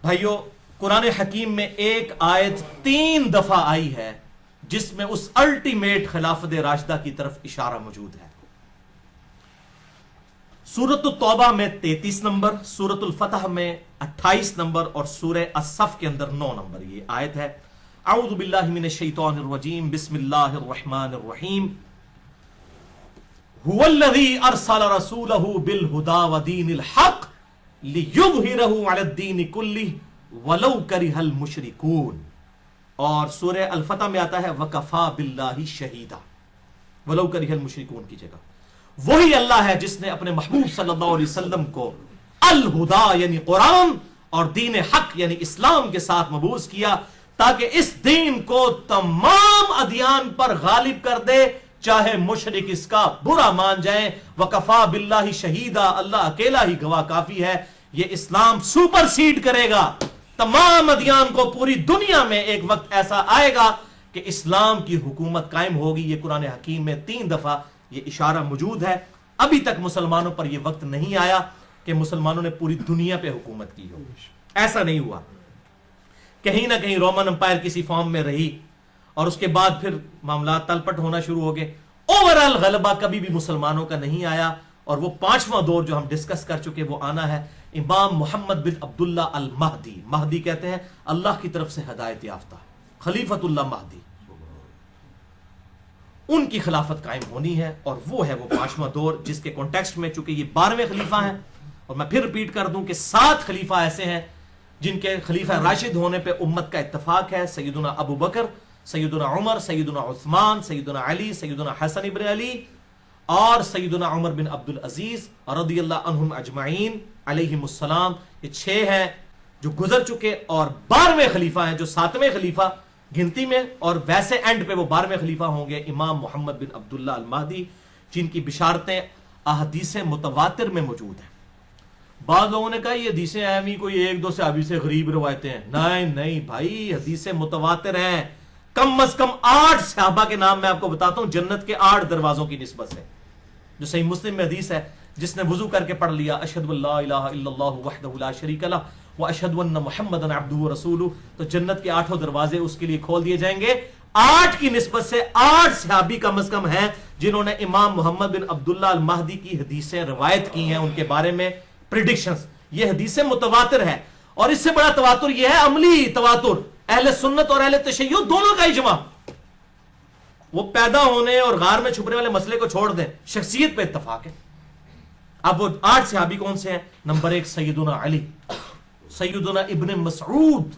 بھائیو، قرآن حکیم میں ایک آیت 3 دفعہ آئی ہے جس میں اس الٹیمیٹ خلافت راشدہ کی طرف اشارہ موجود ہے۔ سورۃ التوبہ میں 33 نمبر، سورۃ الفتح میں 28 نمبر اور سورہ الصف کے اندر 9 نمبر یہ آیت ہے۔ اعوذ باللہ من الشیطان الرجیم، بسم اللہ الرحمن الرحیم۔ هو الذی ارسل رسولہ بالہدی ودین الحق لیظہرہ علی الدین کلہ ولو کرہ المشرکون۔ اور سورہ الفتح میں آتا ہے وکفا باللہ شہیدا، ولو کرہ المشرکون کی جگہ۔ وہی اللہ ہے جس نے اپنے محبوب صلی اللہ علیہ وسلم کو الہدا یعنی قرآن اور دین حق یعنی اسلام کے ساتھ مبعوث کیا تاکہ اس دین کو تمام ادیان پر غالب کر دے، چاہے مشرک اس کا برا مان جائیں۔ وکفا باللہ شہیدا، اللہ اکیلا ہی گواہ کافی ہے، یہ اسلام سپر سیڈ کرے گا تمام ادیان کو۔ پوری دنیا میں ایک وقت ایسا آئے گا کہ اسلام کی حکومت قائم ہوگی۔ یہ قرآن حکیم میں 3 دفعہ یہ اشارہ موجود ہے۔ ابھی تک مسلمانوں پر یہ وقت نہیں آیا کہ مسلمانوں نے پوری دنیا پہ حکومت کی ہو، ایسا نہیں ہوا۔ کہیں نہ کہیں رومن امپائر کسی فارم میں رہی اور اس کے بعد پھر معاملات تلپٹ ہونا شروع ہو گئے۔ اوورال غلبہ کبھی بھی مسلمانوں کا نہیں آیا، اور وہ 5واں دور جو ہم ڈسکس کر چکے وہ آنا ہے۔ امام محمد بن عبداللہ المہدی، مہدی کہتے ہیں اللہ کی طرف سے ہدایت یافتہ، خلیفۃ اللہ مہدی، ان کی خلافت قائم ہونی ہے، اور وہ ہے وہ 5واں دور جس کے کانٹیکسٹ میں چونکہ یہ 12ویں خلیفہ ہیں، اور میں پھر ریپیٹ کر دوں کہ 7 خلیفہ ایسے ہیں جن کے خلیفہ راشد ہونے پہ امت کا اتفاق ہے۔ سیدنا ابو بکر، سیدنا عمر، سیدنا عثمان، سیدنا علی، سیدنا حسن ابن علی اور سیدنا عمر بن عبد العزیز رضی اللہ عنہم اجمعین علیہم السلام۔ یہ 6 ہیں جو گزر چکے، اور 12ویں خلیفہ ہیں جو 7ویں خلیفہ گنتی میں، اور ویسے اینڈ پہ وہ 12ویں خلیفہ ہوں گے امام محمد بن عبداللہ المہدی، جن کی بشارتیں احادیث متواتر میں موجود ہیں۔ بعض لوگوں نے کہا یہ حدیثیں اہمی کوئی 1-2 صحابی سے غریب روایتیں ہیں۔ نہیں بھائی، حدیثیں متواتر ہیں۔ کم از کم 8 صحابہ کے نام میں آپ کو بتاتا ہوں جنت کے 8 دروازوں کی نسبت سے، جو صحیح مسلم میں حدیث ہے، جس نے وضو کر کے پڑھ لیا اشہد ان لا الہ الا اللہ وحدہ لا شریک لہ واشہد ان محمدا عبدہ ورسولہ، تو جنت کے 8 دروازے اس کے لیے کھول دیے جائیں گے۔ 8 کی نسبت سے 8 صحابی کم از کم ہیں جنہوں نے امام محمد بن عبداللہ المہدی کی حدیثیں روایت کی ہیں، ان کے بارے میں پریڈکشنز۔ یہ حدیثیں متواتر ہے، اور اس سے بڑا تواتر یہ ہے عملی تواتر، اہل سنت اور اہل تشیع دونوں کا اجماع۔ وہ پیدا ہونے اور غار میں چھپنے والے مسئلے کو چھوڑ دیں، شخصیت پہ اتفاق ہے۔ اب وہ 8 صحابی کون سے ہیں؟ نمبر 1 سیدنا علی، سیدنا ابن مسعود،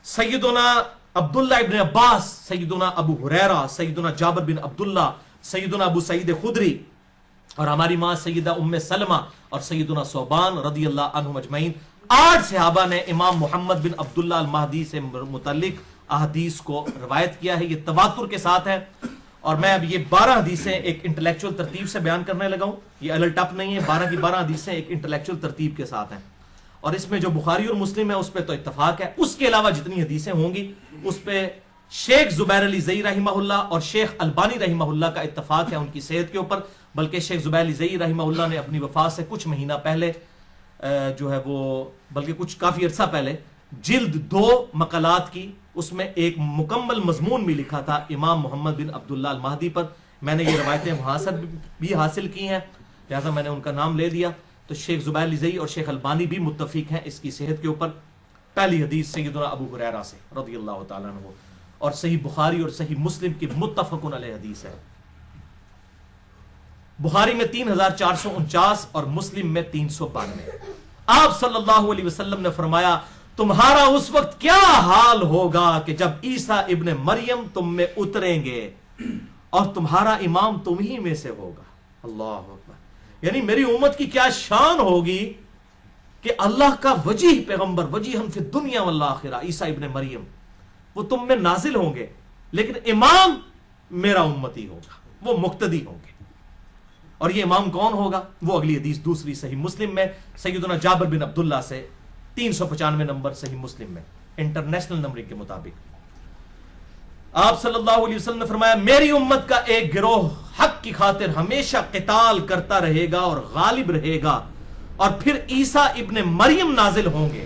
سیدنا عبداللہ ابن عباس، سیدنا ابو ہریرہ، سیدنا جابر بن عبداللہ، سیدنا ابو سعید خدری، اور ہماری ماں سیدہ ام سلمہ اور سیدنا ثوبان رضی اللہ عنہم اجمعین۔ 8 صحابہ نے امام محمد بن عبداللہ المہدی سے متعلق احادیث کو روایت کیا ہے، یہ تواتر کے ساتھ ہے۔ اور میں اب یہ 12 حدیثیں ایک انٹلیکچوئل ترتیب سے بیان کرنے لگا ہوں، یہ الل ٹپ نہیں ہے، 12 کی 12 حدیثیں ایک انٹلیکچوئل ترتیب کے ساتھ ہیں، اور اس میں جو بخاری اور مسلم ہے اس پہ تو اتفاق ہے۔ اس کے علاوہ جتنی حدیثیں ہوں گی اس پہ شیخ زبیر علی زئی رحمہ اللہ اور شیخ البانی رحمہ اللہ کا اتفاق ہے ان کی صحت کے اوپر، بلکہ شیخ زبیر علی زئی رحمہ اللہ نے اپنی وفات سے کچھ مہینہ پہلے جو ہے وہ، بلکہ کچھ کافی عرصہ پہلے، جلد 2 مقالات کی، اس میں ایک مکمل مضمون بھی لکھا تھا امام محمد بن عبداللہ المہدی پر۔ میں نے یہ روایتیں وہاں سے بھی حاصل کی ہیں، لہٰذا میں نے ان کا نام لے دیا۔ تو شیخ زبیر علی زئی اور شیخ البانی بھی متفق ہیں اس کی صحت کے اوپر۔ پہلی حدیث سیدنا ابو ہریرہ سے رضی اللہ تعالیٰ عنہ، اور صحیح بخاری اور صحیح مسلم کی متفق علیہ حدیث ہے۔ بخاری میں 3449 اور مسلم میں 392۔ آپ صلی اللہ علیہ وسلم نے فرمایا تمہارا اس وقت کیا حال ہوگا کہ جب عیسیٰ ابن مریم تم میں اتریں گے اور تمہارا امام تم ہی میں سے ہوگا۔ اللہ اکبر، یعنی میری امت کی کیا شان ہوگی کہ اللہ کا وجیہ پیغمبر، وجیہن فی الدنیا والآخرہ، عیسیٰ ابن مریم، وہ تم میں نازل ہوں گے، لیکن امام میرا امتی ہوگا، وہ مقتدی ہوں گے۔ اور یہ امام کون ہوگا؟ وہ اگلی حدیث دوسری صحیح مسلم میں سیدنا جابر بن عبداللہ سے 395 نمبر صحیح مسلم میں انٹرنیشنل نمبرنگ کے مطابق آپ صلی اللہ علیہ وسلم نے فرمایا میری امت کا ایک گروہ حق کی خاطر ہمیشہ قتال کرتا رہے گا اور غالب رہے گا، اور پھر عیسیٰ ابن مریم نازل ہوں گے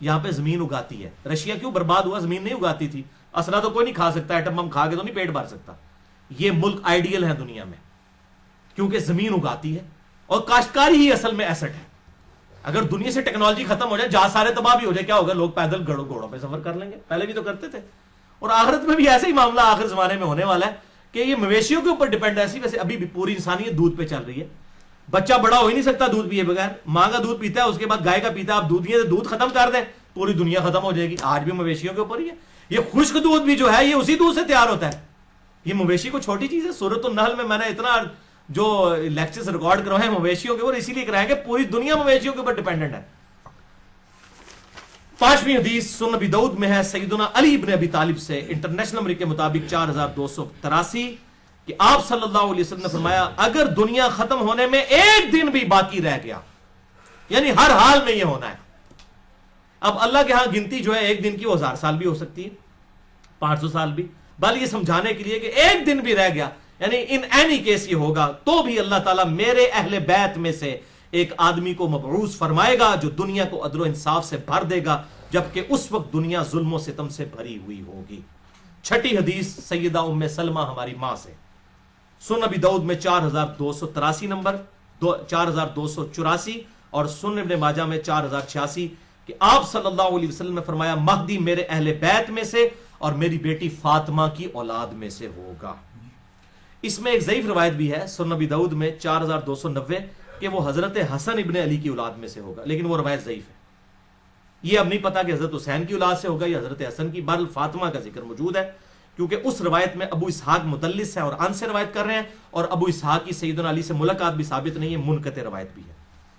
یہاں پہ زمین اگاتی ہے. رشیا کیوں برباد ہوا؟ زمین نہیں اگاتی تھی. اسلحہ تو کوئی نہیں کھا سکتا, ایٹم بم کھا کے تو نہیں پیٹ بھر سکتا. یہ ملک آئیڈیل ہے دنیا میں کیونکہ زمین اگاتی ہے, اور کاشتکاری ہی اصل میں ایسٹ ہے. اگر دنیا سے ٹیکنالوجی ختم ہو جائے, جہاز سارے تباہ بھی ہو جائے, کیا ہوگا؟ لوگ پیدل گھوڑوں پہ سفر کر لیں گے, پہلے بھی تو کرتے تھے. اور آخرت میں بھی ایسا ہی معاملہ آخر زمانے میں ہونے والا ہے کہ یہ مویشیوں کے اوپر ڈیپینڈ ہے. ویسے ابھی بھی پوری انسانیت دودھ پہ چل رہی ہے. بچہ بڑا ہو ہی نہیں سکتا دودھ پیے بغیر. ماں کا دودھ پیتا ہے, اس کے بعد گائے کا پیتا ہے. آپ دودھ ختم کر دیں, پوری دنیا ختم ہو جائے گی. آج بھی مویشیوں کے اوپر ہی ہے. یہ خشک دودھ بھی جو ہے یہ اسی دودھ سے تیار ہوتا ہے. یہ مویشی کو چھوٹی چیز ہے. سورۃ النحل میں نے اتنا جو لیکچرز ریکارڈ کروائے ہیں مویشیوں کے اوپر, اسی لیے کرائیں گے پوری دنیا مویشیوں کے اوپر ڈیپینڈنٹ ہے. 5ویں حدیث سنن ابی داؤد میں ہے سیدنا علی ابن ابی طالب سے, انٹرنیشنل نمبر کے مطابق 4283, کہ آپ صلی اللہ علیہ وسلم نے فرمایا اگر دنیا ختم ہونے میں ایک دن بھی باقی رہ گیا, یعنی ہر حال میں یہ ہونا ہے. اب اللہ کے ہاں گنتی جو ہے ایک دن کی وہ 1000 سال بھی ہو سکتی ہے, 500 سال بھی, بل یہ سمجھانے کے لیے کہ ایک دن بھی رہ گیا, یعنی ان اینی کیس یہ ہوگا تو بھی اللہ تعالیٰ میرے اہل بیت میں سے ایک آدمی کو مبعوث فرمائے گا جو دنیا کو عدل و انصاف سے بھر دے گا, جبکہ اس وقت دنیا ظلم و ستم سے بھری ہوئی ہوگی. 6ٹھی حدیث سیدہ ام سلمہ ہماری ماں سے, سنن ابی داؤد میں 4283 نمبر, 4284, اور سنن ابن ماجہ میں 4086, کہ آپ صلی اللہ علیہ وسلم نے فرمایا مہدی میرے اہل بیت میں سے اور میری بیٹی فاطمہ کی اولاد میں سے ہوگا. اس میں ایک ضعیف روایت بھی ہے سنن ابی داؤد میں 4290 کہ وہ حضرت حسن ابن علی کی اولاد میں سے ہوگا, لیکن وہ روایت ضعیف ہے. یہ اب نہیں پتا کہ حضرت حسین کی اولاد سے ہوگا یا حضرت حسن کی. بہرحال فاطمہ کا ذکر موجود ہے کیونکہ اس روایت میں ابو اسحاق مدلس ہے اور ان سے روایت کر رہے ہیں, اور ابو اسحاق کی سیدنا علی سے ملاقات بھی ثابت نہیں ہے, منقطع روایت بھی ہے.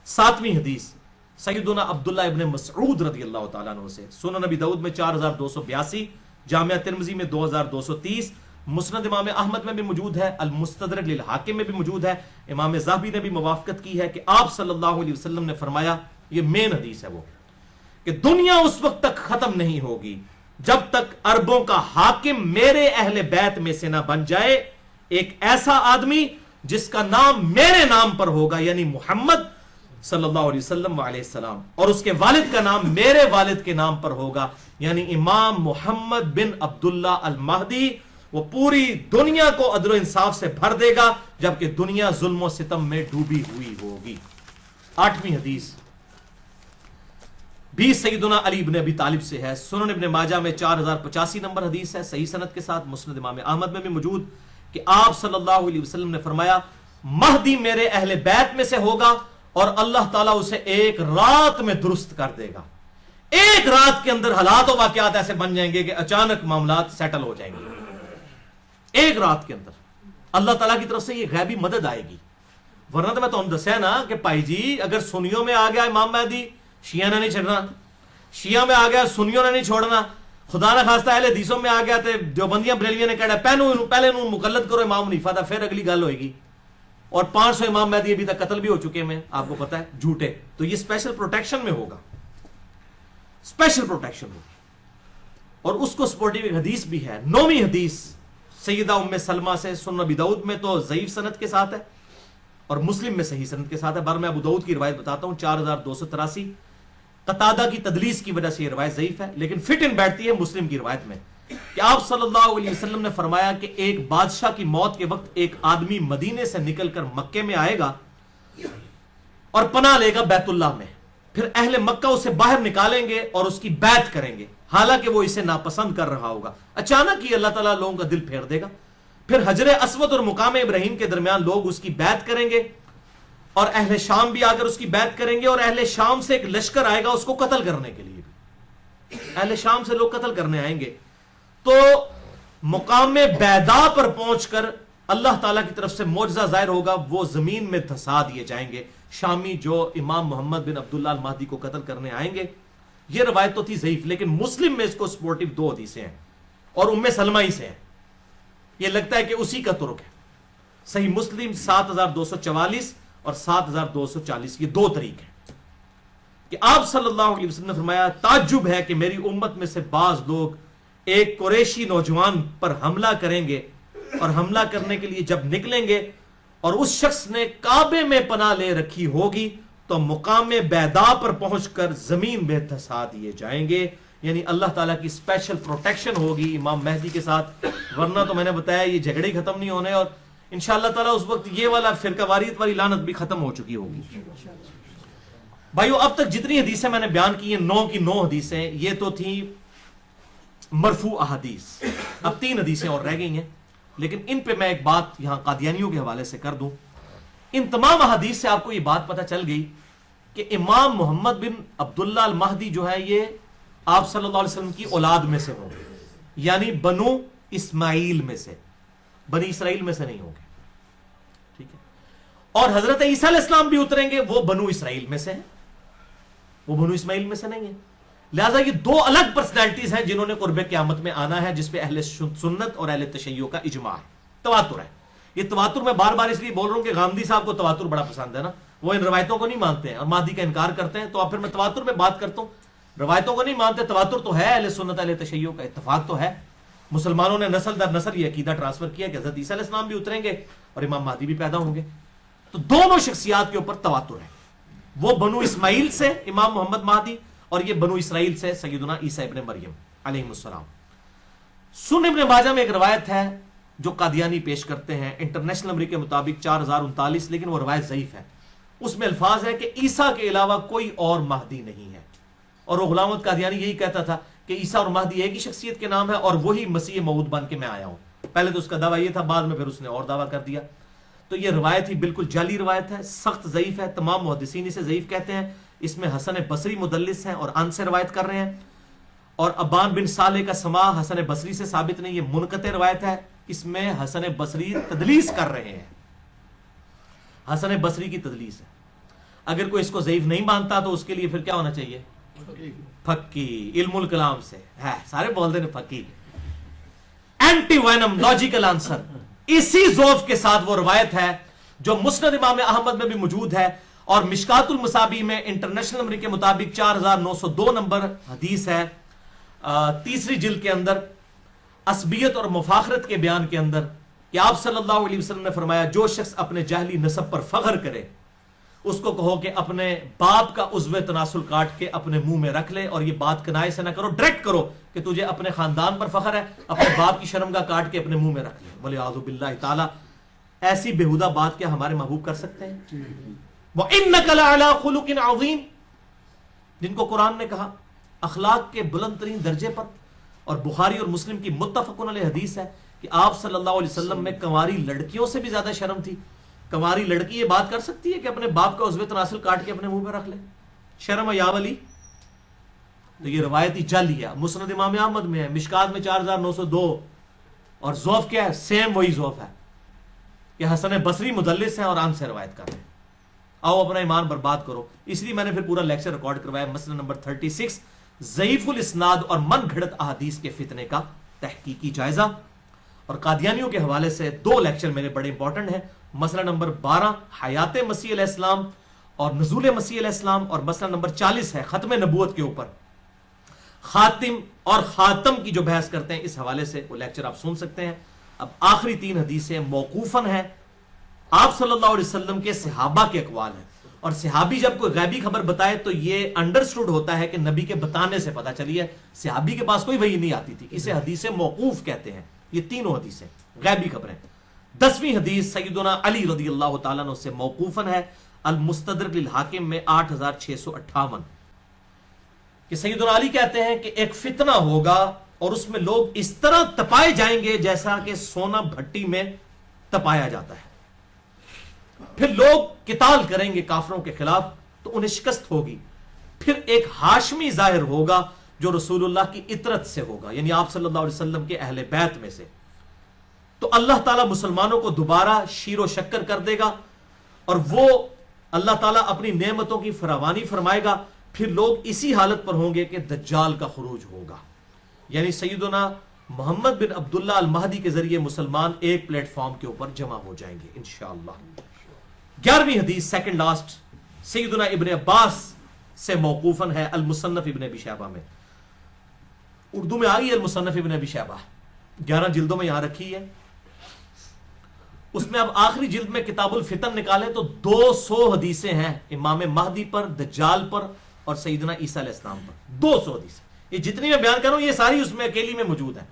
7ویں حدیث سیدنا عبداللہ ابن مسعود رضی اللہ تعالیٰ عنہ سے, سنن ابی داؤد میں 4282, جامعہ ترمذی میں 2230, مسند امام احمد میں بھی موجود ہے, المستدرک للحاکم میں بھی موجود ہے. امام ذہبی نے بھی موافقت کی ہے کہ آپ صلی اللہ علیہ وسلم نے فرمایا, یہ مین حدیث ہے وہ, کہ دنیا اس وقت تک ختم نہیں ہوگی جب تک عربوں کا حاکم میرے اہل بیت میں سے نہ بن جائے ایک ایسا آدمی جس کا نام میرے نام پر ہوگا, یعنی محمد صلی اللہ علیہ وسلم علیہ السلام, اور اس کے والد کا نام میرے والد کے نام پر ہوگا, یعنی امام محمد بن عبداللہ المہدی. وہ پوری دنیا کو عدل و انصاف سے بھر دے گا جبکہ دنیا ظلم و ستم میں ڈوبی ہوئی ہوگی. 8ویں حدیث بھی سیدنا علی ابن ابی طالب سے ہے, سنن ابن ماجہ میں 4085 نمبر حدیث ہے, صحیح سند کے ساتھ, مسند امام احمد میں بھی موجود, کہ آپ صلی اللہ علیہ وسلم نے فرمایا مہدی میرے اہل بیت میں سے ہوگا اور اللہ تعالیٰ اسے ایک رات میں درست کر دے گا. ایک رات کے اندر حالات و واقعات ایسے بن جائیں گے کہ اچانک معاملات سیٹل ہو جائیں گے. ایک رات کے اندر اللہ تعالیٰ کی طرف سے یہ غیبی مدد آئے گی. ورنہ تو میں تو دسیا نا کہ بھائی جی اگر سنیوں میں آ گیا امام مہدی, شیعہ نے نہیں چھڑنا, شیعہ میں آ گیا سنیوں نے نہیں چھوڑنا, خدا نہ خواستہ اہل حدیثوں میں آ گیا تو دیوبندیاں بریلویاں نے کہا پہلے نو مقلد کرو امام حنیفہ دا, پھر اگلی گل ہوئے گی. اور 500 امام مہدی ابھی تک قتل بھی ہو چکے ہیں, آپ کو پتا ہے, جھوٹے. تو یہ اسپیشل پروٹیکشن میں ہوگا, اسپیشل پروٹیکشن ہوگی. اور اس کو سپورٹیو ایک حدیث بھی ہے, 9ویں حدیث سیدہ ام سلمہ سے, سنن ابی داؤد میں تو ضعیف سند کے ساتھ ہے اور مسلم میں صحیح سند کے ساتھ ہے. میں ابو داؤد کی روایت بتاتا ہوں, 4283, قتادہ کی تدلیس کی وجہ سے یہ روایت ضعیف ہے لیکن فٹ ان بیٹھتی ہے مسلم کی روایت میں, کہ آپ صلی اللہ علیہ وسلم نے فرمایا کہ ایک بادشاہ کی موت کے وقت ایک آدمی مدینے سے نکل کر مکے میں آئے گا اور پناہ لے گا بیت اللہ میں, پھر اہل مکہ اسے باہر نکالیں گے اور اس کی بیعت کریں گے حالانکہ وہ اسے ناپسند کر رہا ہوگا. اچانک ہی اللہ تعالیٰ لوگوں کا دل پھیر دے گا, پھر حجر اسود اور مقام ابراہیم کے درمیان لوگ اس کی بیعت کریں گے اور اہل شام بھی آ کر اس کی بیعت کریں گے, اور اہل شام سے ایک لشکر آئے گا اس کو قتل کرنے کے لیے بھی. اہل شام سے لوگ قتل کرنے آئیں گے تو مقام بیدا پر پہنچ کر اللہ تعالیٰ کی طرف سے معجزہ ظاہر ہوگا, وہ زمین میں دھسا دیے جائیں گے شامی جو امام محمد بن عبداللہ المہدی کو قتل کرنے آئیں گے. یہ روایت تو تھی ضعیف لیکن مسلم میں اس کو سپورٹیو 2 حدیثیں ہیں اور ام سلمہ ہی سے ہیں. یہ لگتا ہے کہ اسی کا ترک ہے. صحیح مسلم 7244 اور 7240, یہ 2 طریق ہیں کہ آپ صلی اللہ علیہ وسلم نے فرمایا تعجب ہے کہ میری امت میں سے بعض لوگ ایک قریشی نوجوان پر حملہ کریں گے اور حملہ کرنے کے لیے جب نکلیں گے اور اس شخص نے کعبے میں پناہ لے رکھی ہوگی تو مقام بیدا پر پہنچ کر زمین میں دھسا دیے جائیں گے. یعنی اللہ تعالیٰ کی اسپیشل پروٹیکشن ہوگی امام مہدی کے ساتھ, ورنہ تو میں نے بتایا یہ جھگڑے ہی ختم نہیں ہونے, اور انشاءاللہ تعالیٰ اس وقت یہ والا فرقہ واریت والی لعنت بھی ختم ہو چکی ہوگی. بھائیو, اب تک جتنی حدیثیں میں نے بیان کی ہیں 9 کی 9 حدیثیں, یہ تو تھی مرفوع احادیث. اب 3 حدیثیں اور رہ گئی ہیں, لیکن ان پہ میں ایک بات یہاں قادیانیوں کے حوالے سے کر دوں. ان تمام احادیث سے آپ کو یہ بات پتہ چل گئی کہ امام محمد بن عبداللہ المہدی جو ہے یہ آپ صلی اللہ علیہ وسلم کی اولاد میں سے ہوں گے, یعنی بنو اسماعیل میں سے, بنی اسرائیل میں سے نہیں ہوں گے. ٹھیک ہے, اور حضرت عیسیٰ علیہ السلام بھی اتریں گے, وہ بنو اسرائیل میں سے ہیں, وہ بنو اسماعیل میں سے نہیں ہیں. لہذا یہ 2 الگ پرسنالٹیز ہیں جنہوں نے قرب قیامت میں آنا ہے, جس پہ اہل سنت اور اہل تشیع کا اجماع ہے. تواتر ہے. یہ تواتر میں بار بار اس لیے بول رہا ہوں کہ غامدی صاحب کو تواتر بڑا پسند ہے نا, وہ ان روایتوں کو نہیں مانتے ہیں اور مہدی کا انکار کرتے ہیں. تو اب پھر میں تواتر میں بات کرتا ہوں, روایتوں کو نہیں مانتے. تواتر تو ہے, اہل سنت اہل تشیع کا اتفاق تو ہے. مسلمانوں نے نسل در نسل یہ عقیدہ ٹرانسفر کیا کہ حضرت عیسیٰ علیہ السلام بھی اتریں گے اور امام مہدی بھی پیدا ہوں گے. تو دونوں شخصیات کے اوپر تواتر ہے. وہ بنو اسماعیل سے امام محمد مہدی, اور یہ بنو اسرائیل سے سیدنا عیسیٰ ابن مریم علیہ السلام. سنن ابن ماجہ میں ایک روایت ہے جو قادیانی پیش کرتے ہیں انٹرنیشنل نمبر کے مطابق 4039, لیکن وہ روایت ضعیف ہے. اس میں الفاظ ہے کہ عیسیٰ کے علاوہ کوئی اور مہدی نہیں ہے, اور وہ غلام احمد قادیانی یہی کہتا تھا کہ عیسیٰ اور مہدی ایک ہی شخصیت کے نام ہے اور وہی مسیح موعود بن کے میں آیا ہوں. پہلے تو اس کا دعویٰ یہ تھا, بعد میں پھر اس نے اور دعویٰ کر دیا. تو یہ روایت ہی بالکل جعلی روایت ہے, سخت ضعیف ہے. تمام محدثین اسے ضعیف کہتے ہیں. اس میں حسن بصری مدلس ہیں اور ان سے روایت کر رہے ہیں, اور ابان بن صالح کا سماع حسن بصری سے ثابت نہیں, یہ منقطع روایت ہے. اس میں حسن بصری تدلیس کر رہے ہیں, حسن بصری کی تدلیس ہے. اگر کوئی اس کو ضعیف نہیں مانتا تو اس کے لیے پھر کیا ہونا چاہیے؟ پھکی, علم الکلام سے ہے, سارے بولتے ہیں پھکی. Anti venom logical answer. اسی ضعف کے ساتھ وہ روایت ہے جو مسند امام احمد میں بھی موجود ہے, اور مشکات المصابیح میں انٹرنیشنل نمبر کے مطابق 4902 نمبر حدیث ہے, 3 جلد کے اندر, عصبیت اور مفاخرت کے بیان کے اندر, کہ آپ صلی اللہ علیہ وسلم نے فرمایا جو شخص اپنے جاہلی نسب پر فخر کرے اس کو کہو کہ اپنے باپ کا عضو تناسل کاٹ کے اپنے منہ میں رکھ لے, اور یہ بات کنائے سے نہ کرو, ڈائریکٹ کرو کہ تجھے اپنے خاندان پر فخر ہے, اپنے باپ کی شرمگاہ کاٹ کے اپنے منہ میں رکھ لے. وَلِعَاذُ بِاللَّهِ تعالی. ایسی بےہودہ بات کیا ہمارے محبوب کر سکتے ہیں؟ وَإِنَّكَ لَعَلَىٰ خُلُقٍ عَظِيمٍ, جن کو قرآن نے کہا اخلاق کے بلند ترین درجے پر. اور بخاری اور مسلم کی متفقن علیہ حدیث ہے کہ آپ صلی اللہ علیہ وسلم میں کنواری لڑکیوں سے بھی زیادہ شرم تھی. کنواری لڑکی یہ بات کر سکتی ہے کہ اپنے باپ کا عضو تناسل کاٹ کے اپنے منہ پہ رکھ لے؟ شرم یا ولی. تو یہ روایتی جعلی ہے. مسند امام احمد میں ہے, مشکات میں 4902, اور ضعف کیا ہے؟ سیم وہی ضعف ہے کہ حسن بصری مدلس ہیں اور ان سے روایت کر رہے ہیں. آؤ اپنا ایمان برباد کرو. اس لیے میں نے پھر پورا لیکچر ریکارڈ کروایا, مسئلہ نمبر 36, ضعیف الاسناد اور من گھڑت احادیث کے فتنے کا تحقیقی جائزہ. اور قادیانیوں کے حوالے سے 2 لیکچر میرے بڑے امپورٹنٹ ہیں. مسئلہ نمبر 12 حیات مسیح علیہ السلام اور نزول مسیح علیہ السلام, اور مسئلہ نمبر 40 ہے ختم نبوت کے اوپر, خاتم اور خاتم کی جو بحث کرتے ہیں. اس حوالے سے وہ لیکچر آپ سن سکتے ہیں. اب آخری 3 حدیثیں موقوفاً ہیں, آپ صلی اللہ علیہ وسلم کے صحابہ کے اقوال ہیں, اور صحابی جب کوئی غیبی خبر بتائے تو یہ انڈرسٹوڈ ہوتا ہے کہ نبی کے بتانے سے پتہ چلی ہے. صحابی کے پاس کوئی وحی نہیں آتی تھی, اسے حدیث موقوف کہتے ہیں. یہ تینوں حدیثیں غیبی خبریں. 10ویں حدیث سیدنا علی رضی اللہ تعالیٰ عنہ سے موقوفاً ہے, المستدرک للحاکم میں 8658, کہ سیدنا علی کہتے ہیں کہ ایک فتنہ ہوگا اور اس میں لوگ اس طرح تپائے جائیں گے جیسا کہ سونا بھٹی میں تپایا جاتا ہے. پھر لوگ قتال کریں گے کافروں کے خلاف تو انہیں شکست ہوگی. پھر ایک ہاشمی ظاہر ہوگا جو رسول اللہ کی اطرت سے ہوگا, یعنی آپ صلی اللہ علیہ وسلم کے اہل بیت میں سے. تو اللہ تعالیٰ مسلمانوں کو دوبارہ شیر و شکر کر دے گا, اور وہ اللہ تعالیٰ اپنی نعمتوں کی فراوانی فرمائے گا. پھر لوگ اسی حالت پر ہوں گے کہ دجال کا خروج ہوگا, یعنی سیدنا محمد بن عبداللہ المہدی کے ذریعے مسلمان ایک پلیٹ فارم کے اوپر جمع ہو جائیں گے انشاءاللہ. 11ویں حدیث سیکنڈ لاسٹ سیدنا ابن عباس سے موقوفاً ہے, المصنف ابن ابی شیبہ میں. اردو میں آئی ہے المصنف ابن ابی شیبہ, 11 جلدوں میں یہاں رکھی ہے. اس میں اب آخری جلد میں کتاب الفتن نکالے تو 200 حدیثیں ہیں امام مہدی پر، دجال پر اور سیدنا عیسیٰ علیہ السلام پر. 200 حدیثیں. یہ جتنی میں بیان کروں یہ ساری اس میں اکیلی میں موجود ہیں.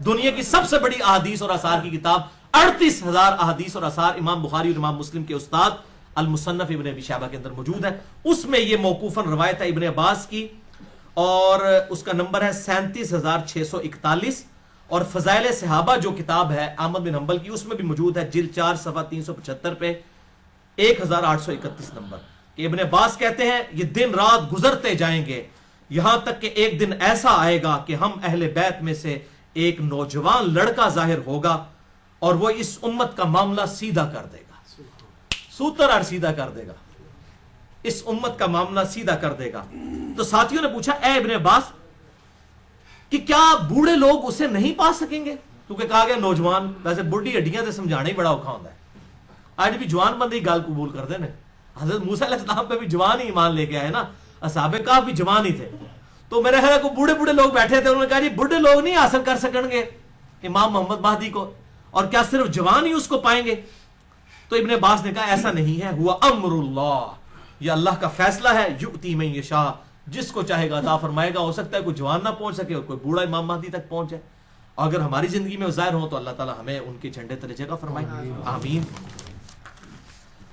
دنیا کی سب سے بڑی احادیث اور آثار کی کتاب، 38,000 احادیث اور آثار امام بخاری اور امام مسلم کے استاد المصنف ابن ابی شیبہ کے اندر موجود ہے. اس میں یہ موقوفاً روایت ہے ابن عباس کی اور اس کا نمبر ہے 37,641. اور فضائل صحابہ جو کتاب ہے احمد بن حنبل کی، اس میں بھی موجود ہے جلد 4 صفحہ 375 پہ 1831 نمبر کہ ابن عباس کہتے ہیں یہ دن رات گزرتے جائیں گے یہاں تک کہ ایک دن ایسا آئے گا کہ ہم اہل بیت میں سے ایک نوجوان لڑکا ظاہر ہوگا اور وہ اس امت کا معاملہ سیدھا کر دے گا. سوتر اور سیدھا کر دے گا، اس امت کا معاملہ سیدھا کر دے گا. تو ساتھیوں نے پوچھا اے ابن عباس کہ کیا بوڑھے لوگ اسے نہیں پا سکیں گے؟ کیونکہ کہا گیا نوجوان، ویسے بڑھی ہڈیاں تے سمجھانا ہی بڑا اوکھا ہوتا ہے. آج بھی جوان بندے ہی گال قبول کر دے نا. حضرت موسیٰ علیہ السلام پہ بھی جوان ہی ایمان لے کے آئے نا، اصحاب کہف بھی جوان ہی تھے. تو میرے خیال کو بوڑھے بوڑھے لوگ بیٹھے تھے، انہوں نے کہا جی بوڑھے لوگ نہیں حاصل کر سکیں گے امام محمد مہدی کو، اور کیا صرف جوان ہی اس کو پائیں گے؟ تو ابن عباس نے کہا ایسا نہیں ہے، ہوا امر اللہ، یہ اللہ کا فیصلہ ہے، یؤتی من یشاء، جس کو چاہے گا عطا فرمائے گا. ہو سکتا ہے کوئی جوان نہ پہنچ سکے اور کوئی بوڑھا امام مہدی تک پہنچ جائے. اگر ہماری زندگی میں ظاہر ہو تو اللہ تعالی ہمیں ان کے جھنڈے تلے جگہ فرمائے. آمین.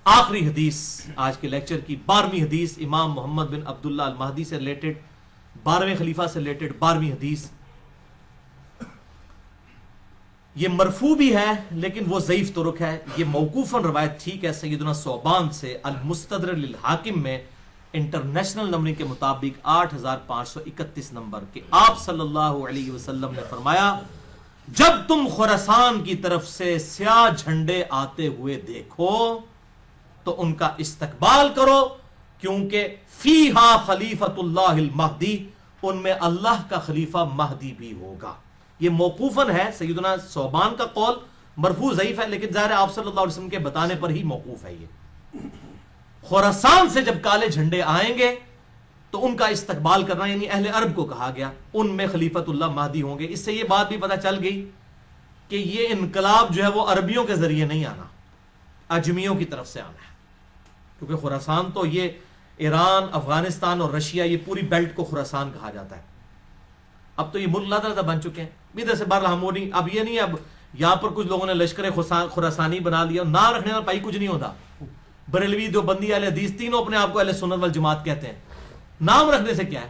آخری حدیث آج کے لیکچر کی 12ویں حدیث امام محمد بن عبداللہ المہدی سے ریلیٹڈ، 12ویں خلیفہ سے ریلیٹڈ 12ویں حدیث. یہ مرفوع بھی ہے لیکن وہ ضعیف طرق ہے. یہ موقوفاً روایت ٹھیک ہے سیدنا ثوبان سے المستدرک للحاکم میں انٹرنیشنل نمبرنگ کے مطابق 8531 نمبر کہ آپ صلی اللہ علیہ وسلم نے فرمایا جب تم خراسان کی طرف سے سیاہ جھنڈے آتے ہوئے دیکھو تو ان کا استقبال کرو، کیونکہ فیہا خلیفۃ اللہ المہدی، ان میں اللہ کا خلیفہ مہدی بھی ہوگا. یہ موقوفاً ہے سیدنا ثوبان کا قول، مرفوع ضعیف ہے لیکن ظاہر آپ صلی اللہ علیہ وسلم کے بتانے پر ہی موقوف ہے. یہ خراسان سے جب کالے جھنڈے آئیں گے تو ان کا استقبال کرنا، یعنی اہل عرب کو کہا گیا، ان میں خلیفۃ اللہ مہدی ہوں گے. اس سے یہ بات بھی پتہ چل گئی کہ یہ انقلاب جو ہے وہ عربیوں کے ذریعے نہیں آنا، اجمیوں کی طرف سے آنا ہے. کیونکہ خراسان تو یہ ایران، افغانستان اور رشیا، یہ پوری بیلٹ کو خراسان کہا جاتا ہے. اب تو یہ ملک علیحدہ بن چکے ہیں ادھر سے بہرحال ہم نہیں. اب یہ نہیں اب یہاں پر کچھ لوگوں نے لشکر خراسانی بنا لیا، نام رکھنے کا پائی کچھ نہیں ہوتا. بریلوی، دیوبندی، اہل حدیث تینوں اپنے آپ کو اہل سنت والجماعت کہتے ہیں. نام رکھنے سے کیا ہے؟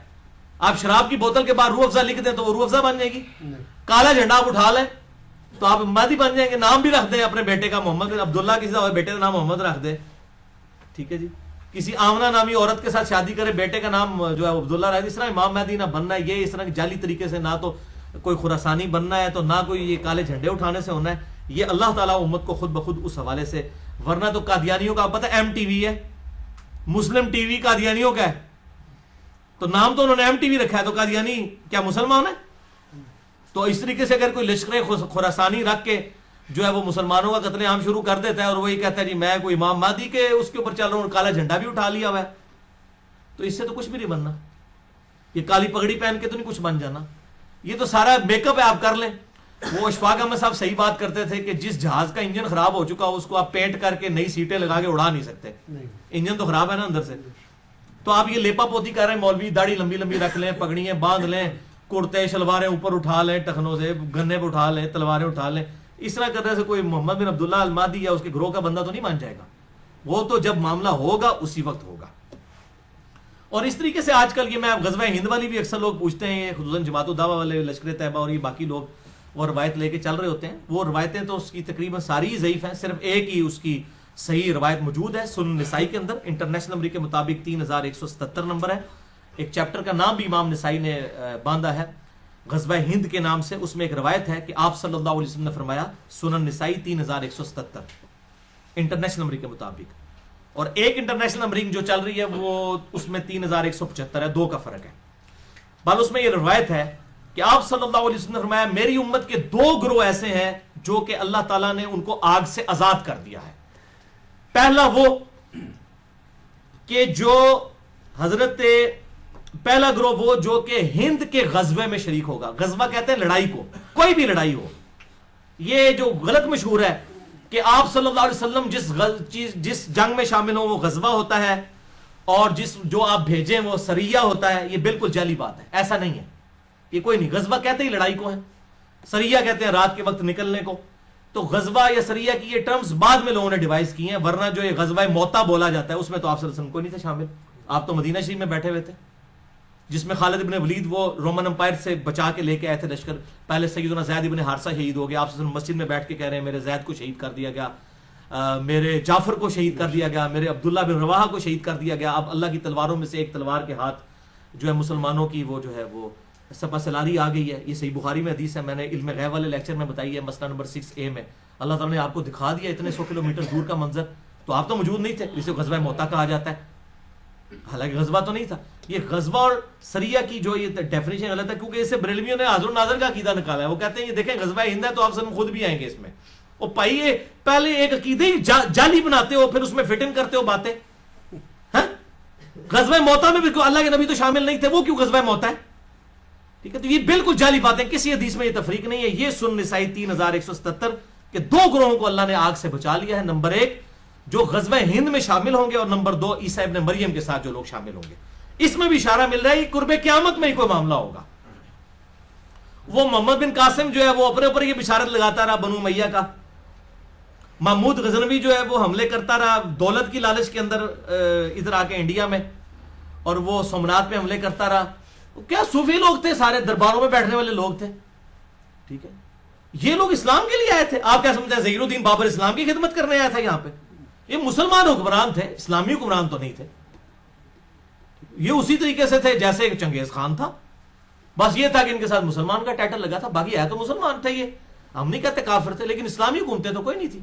آپ شراب کی بوتل کے بعد روح افزا لکھ دیں تو وہ روح افزا بن جائے گی. کالا جھنڈا آپ اٹھا لیں تو آپ مہدی بن جائیں گے. نام بھی رکھ دیں اپنے بیٹے کا محمد بن عبداللہ، کسی کا بیٹے کا نام محمد رکھ دے، ٹھیک ہے جی. کسی آمنہ نامی عورت کے ساتھ شادی کرے، بیٹے کا نام جو ہے عبداللہ رکھ دے. اس طرح امام مہدی نہ بننا ہے، یہ اس طرح کی جعلی طریقے سے نہ تو کوئی خراسانی بننا ہے تو نہ کوئی یہ کالے جھنڈے اٹھانے سے ہونا ہے. یہ اللہ تعالیٰ امت کو خود بخود اس حوالے سے، ورنہ تو قادیانیوں کا پتہ ایم ٹی وی ہے، مسلم ٹی وی قادیانیوں کا ہے، تو نام تو انہوں نے ایم ٹی وی رکھا ہے، تو قادیانی کیا مسلمان ہے؟ تو اس طریقے سے اگر کوئی لشکر خراسانی رکھ کے جو ہے وہ مسلمانوں کا قتل عام شروع کر دیتا ہے اور وہی کہتا ہے جی میں کوئی امام مہدی کے اس کے اوپر چل رہا ہوں، کالا جھنڈا بھی اٹھا لیا ہوا ہے، تو اس سے تو کچھ بھی نہیں بننا. یہ کالی پگڑی پہن کے تو نہیں کچھ بن جانا. یہ تو سارا میک اپ ہے، آپ کر لیں. وہ اشفاق احمد صاحب صحیح بات کرتے تھے کہ جس جہاز کا انجن خراب ہو چکا ہو اس کو آپ پینٹ کر کے نئی سیٹیں لگا کے اڑا نہیں سکتے، انجن تو خراب ہے نا اندر سے. تو آپ یہ لیپا پوتی کر رہے ہیں، مولوی داڑھی لمبی لمبی رکھ لیں، پگڑیاں باندھ لیں، کرتے شلواریں اوپر اٹھا لیں، ٹخنوں سے گنے پہ اٹھا لیں، تلواریں اٹھا لیں. اس طرح کرنے سے کوئی محمد بن عبداللہ المہدی یا اس کے گروہ کا بندہ تو نہیں مان جائے گا. وہ تو جب معاملہ ہوگا اسی وقت ہوگا. اور اس طریقے سے آج کل یہ میں غزوہ ہند والی بھی اکثر لوگ پوچھتے ہیں، خصوصاً جماعت الدعوہ والے، لشکر طیبہ اور یہ باقی لوگ وہ روایت لے کے چل رہے ہوتے ہیں. وہ روایتیں تو اس کی تقریباً ساری ہی ضعیف ہیں، صرف ایک ہی اس کی صحیح روایت موجود ہے سنن نسائی کے اندر، انٹرنیشنل نمبر کے مطابق 3177 نمبر ہے. ایک چیپٹر کا نام بھی امام نسائی نے باندھا ہے غزوہ ہند کے نام سے. اس میں ایک روایت ہے کہ آپ صلی اللہ علیہ وسلم نے فرمایا، سنن نسائی 3177 انٹرنیشنل نمبر کے مطابق. اور ایک انٹرنیشنل نمبرنگ جو چل رہی ہے وہ اس میں 3175 ہے، 2 کا فرق ہے. بل اس میں یہ روایت ہے کہ آپ صلی اللہ علیہ وسلم نے فرمایا میری امت کے 2 گروہ ایسے ہیں جو کہ اللہ تعالیٰ نے ان کو آگ سے آزاد کر دیا ہے. پہلا وہ کہ پہلا گروہ وہ جو کہ ہند کے غزوے میں شریک ہوگا. غزوہ کہتے ہیں لڑائی کو، کوئی بھی لڑائی ہو. یہ جو غلط مشہور ہے کہ آپ صلی اللہ علیہ وسلم جس جنگ میں شامل ہوں وہ غزوہ ہوتا ہے اور جو آپ بھیجیں وہ سریہ ہوتا ہے، یہ بالکل جعلی بات ہے، ایسا نہیں ہے، یہ کوئی نہیں. غزوہ کہتے ہی لڑائی کو ہے، سریہ کہتے ہیں رات کے وقت نکلنے کو. تو غزوہ یا سریہ کی یہ ٹرمز بعد میں لوگوں نے ڈیوائز کی ہیں، ورنہ جو یہ غزوہ موتا بولا جاتا ہے اس میں تو آپ صلی اللہ علیہ وسلم کوئی نہیں تھے شامل. آپ تو مدینہ شریف میں بیٹھے ہوئے تھے، جس میں خالد ابن ولید وہ رومن امپائر سے بچا کے لے کے آئے تھے لشکر. پہلے سیدنا زید ابن حارثہ شہید ہو گیا، آپ صلی اللہ علیہ وسلم مسجد میں بیٹھ کے کہہ رہے ہیں میرے زید کو شہید کر دیا گیا، میرے جعفر کو شہید کر دیا گیا، میرے عبداللہ بن رواحہ کو شہید کر دیا گیا. اب اللہ کی تلواروں میں سے ایک تلوار کے ہاتھ جو ہے مسلمانوں کی وہ جو ہے وہ سپہ سلاری آ گئی ہے. یہ صحیح بخاری میں حدیث ہے، میں نے علم غیب والے لیکچر میں بتائی ہے، مسئلہ نمبر 6A میں. اللہ تعالیٰ نے آپ کو دکھا دیا اتنے 100 کلومیٹر دور کا منظر، تو آپ تو موجود نہیں تھے، اسے غزوہ موتا کہا جاتا ہے. حالانکہ غزوہ تو نہیں تھا. یہ غزوہ اور سریہ کی جو یہ ڈیفینیشن غلط ہے، کیونکہ اسے بریلویوں نے حاضر و ناظر کا عقیدہ نکالا ہے. وہ کہتے ہیں یہ دیکھیں غزوہ ہند ہے تو آپ سب خود بھی آئیں گے اس میں. وہ پائیے پہلے ایک عقیدے ہی جعلی بناتے ہو، پھر اس میں فٹ ان کرتے ہو باتیں. غزوہ موتا میں بھی اللہ کے نبی تو شامل نہیں تھے، وہ کیوں غزوہ موتا ہے؟ ٹھیک ہے، تو یہ بالکل جعلی باتیں، کسی حدیث میں یہ تفریق نہیں ہے. یہ سن نسائی 3177 کہ 2 گروہوں کو اللہ نے آگ سے بچا لیا ہے. نمبر 1 جو غزوہ ہند میں شامل ہوں گے، اور نمبر 2 عیسیٰ ابن مریم کے ساتھ جو لوگ شامل ہوں گے. اس میں بھی اشارہ مل رہا ہے قرب قیامت میں ہی کوئی معاملہ ہوگا. وہ محمد بن قاسم جو ہے وہ اپنے اوپر یہ بشارت لگاتا رہا بنو امیہ کا. محمود غزنوی جو ہے وہ حملے کرتا رہا دولت کی لالچ کے اندر ادھر آ کے انڈیا میں، اور وہ سومنات پہ حملے کرتا رہا. کیا صوفی لوگ تھے، سارے درباروں میں بیٹھنے والے لوگ تھے. ٹھیک ہے، یہ لوگ اسلام کے لیے آئے تھے. آپ کیا سمجھتے ہیں ظہیر الدین بابر اسلام کی خدمت کرنے آیا تھا یہاں پہ؟ یہ مسلمان حکمران تھے، اسلامی حکمران تو نہیں تھے. یہ اسی طریقے سے تھے جیسے ایک چنگیز خان تھا، بس یہ تھا کہ ان کے ساتھ مسلمان کا ٹائٹل لگا تھا، باقی ہے تو مسلمان تھے. یہ ہم نہیں کہتے کافر تھے، لیکن اسلامی حکومتیں تو کوئی نہیں تھی.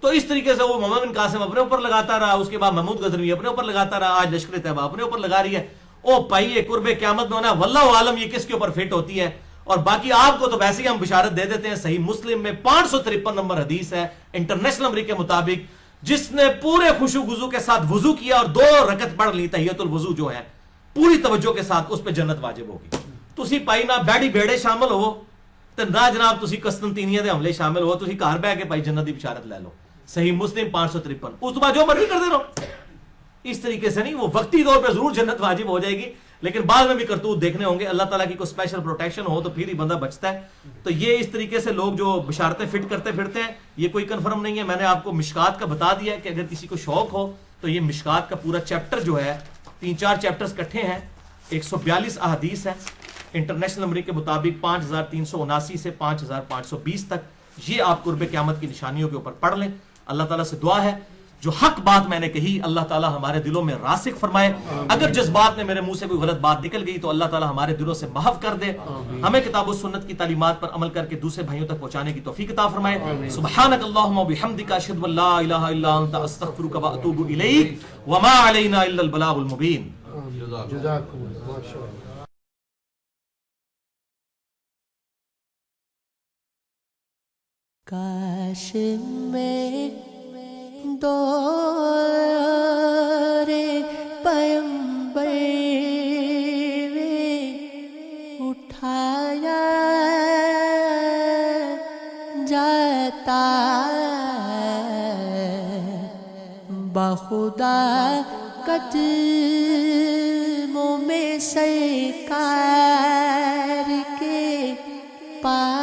تو اس طریقے سے وہ محمد بن قاسم اپنے اوپر لگاتا رہا، اس کے بعد محمود غزنوی اپنے اوپر لگاتا رہا، آج لشکر طیبہ اپنے اوپر لگا رہی ہے. او پائیے قرب قیامت میں ہونا واللہ عالم یہ کس کے اوپر فٹ ہوتی ہے. اور باقی آپ کو تو ویسے ہی ہم بشارت دے دیتے ہیں. صحیح مسلم میں 553 نمبر حدیث ہے انٹرنیشنل نمبر کے مطابق، جس نے پورے خشوع وضو کے ساتھ وضو کیا اور 2 رکعت پڑھ لی تحیۃ الوضو جو ہے پوری توجہ کے ساتھ، اس پہ جنت واجب ہوگی. تسی پائی نہ بیڑی بیڑے شامل ہو تے نہ جناب تسی قسطنطینیہ دے حملے شامل ہو، تسی گھر بیٹھ کے پائی جنت دی بشارت لے لو. صحیح مسلم 553. اس تو بعد جو مرضی کر دے رہو. اس طریقے سے نہیں، وہ وقتی طور پہ ضرور جنت واجب ہو جائے گی، لیکن بعد میں بھی کرتوت دیکھنے ہوں گے. اللہ تعالیٰ کی کوئی اسپیشل پروٹیکشن ہو تو پھر ہی بندہ بچتا ہے. تو یہ اس طریقے سے لوگ جو بشارتیں فٹ کرتے پھرتے ہیں، یہ کوئی کنفرم نہیں ہے. میں نے آپ کو مشکات کا بتا دیا کہ اگر کسی کو شوق ہو تو یہ مشکات کا پورا چیپٹر جو ہے 3-4 چیپٹرز کٹھے ہیں، 142 احادیث ہیں انٹرنیشنل نمبر کے مطابق 5379 سے 5520 تک. یہ آپ قرب قیامت کی نشانیوں کے اوپر پڑھ لیں. اللہ تعالیٰ سے دعا ہے جو حق بات میں نے کہی اللہ تعالیٰ ہمارے دلوں میں راسخ فرمائے. اگر جس بات نے میرے منہ سے کوئی غلط بات نکل گئی تو اللہ تعالیٰ ہمارے دلوں سے محو کر دے. ہمیں کتاب و سنت کی تعلیمات پر عمل کر کے دوسرے بھائیوں تک پہنچانے کی توفیق عطا فرمائے. سبحانک اللہم و بحمدک اشہد ان لا الہ الا انت استغفرک و اتوب الیک وما علینا الا البلاغ المبین. جزاکم اللہ، ماشاء اللہ. کاش میں دور پیمبر اٹھایا جاتا بخدا قدموں میں سرکار کے پاس